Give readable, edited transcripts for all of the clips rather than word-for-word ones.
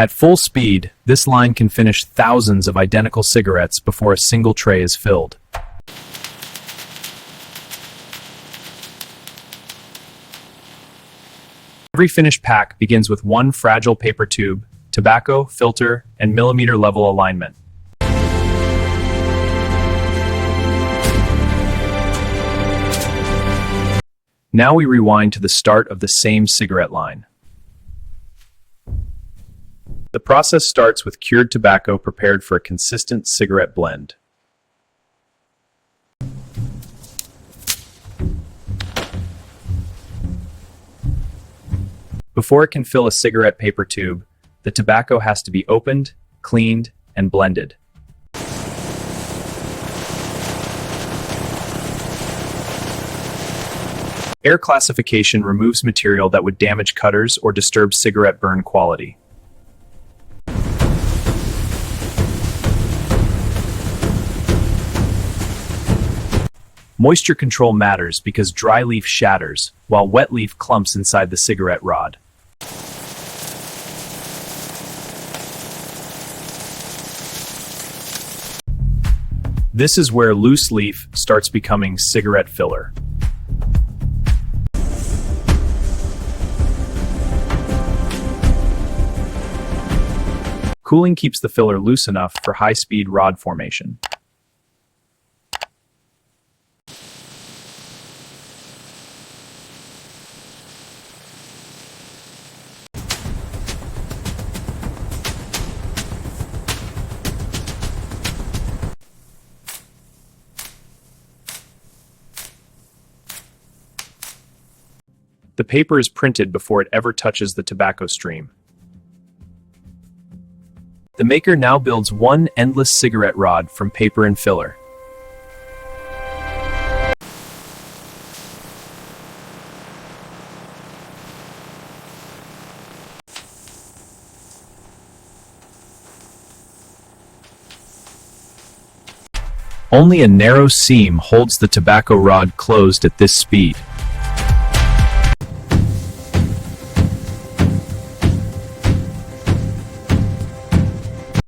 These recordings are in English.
At full speed, this line can finish thousands of identical cigarettes before a single tray is filled. Every finished pack begins with one fragile paper tube, tobacco, filter, and millimeter-level alignment. Now we rewind to the start of the same cigarette line. The process starts with cured tobacco prepared for a consistent cigarette blend. Before it can fill a cigarette paper tube, the tobacco has to be opened, cleaned, and blended. Air classification removes material that would damage cutters or disturb cigarette burn quality. Moisture control matters because dry leaf shatters, while wet leaf clumps inside the cigarette rod. This is where loose leaf starts becoming cigarette filler. Cooling keeps the filler loose enough for high-speed rod formation. The paper is printed before it ever touches the tobacco stream. The maker now builds one endless cigarette rod from paper and filler. Only a narrow seam holds the tobacco rod closed at this speed.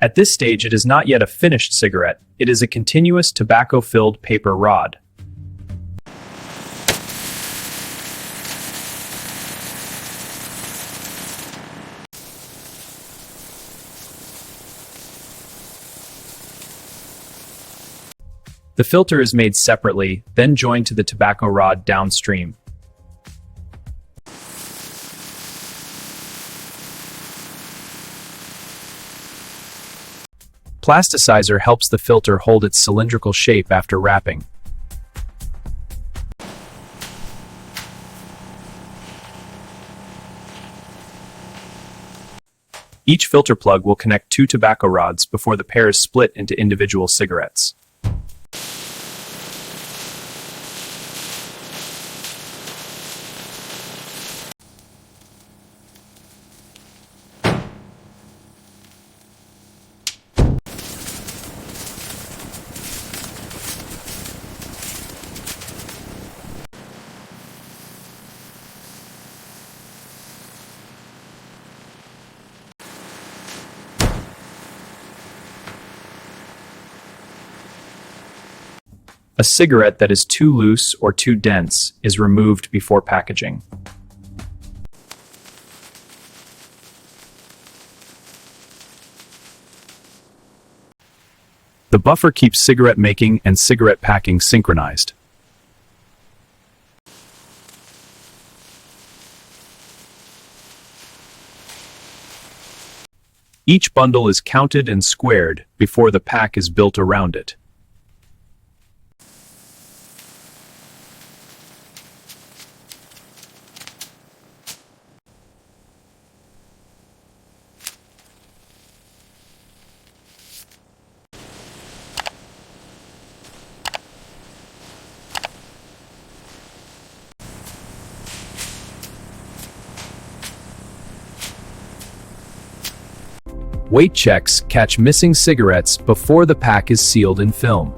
At this stage, it is not yet a finished cigarette. It is a continuous tobacco-filled paper rod. The filter is made separately, then joined to the tobacco rod downstream. Plasticizer helps the filter hold its cylindrical shape after wrapping. Each filter plug will connect two tobacco rods before the pair is split into individual cigarettes. A cigarette that is too loose or too dense is removed before packaging. The buffer keeps cigarette making and cigarette packing synchronized. Each bundle is counted and squared before the pack is built around it. Weight checks catch missing cigarettes before the pack is sealed in film.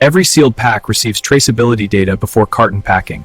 Every sealed pack receives traceability data before carton packing.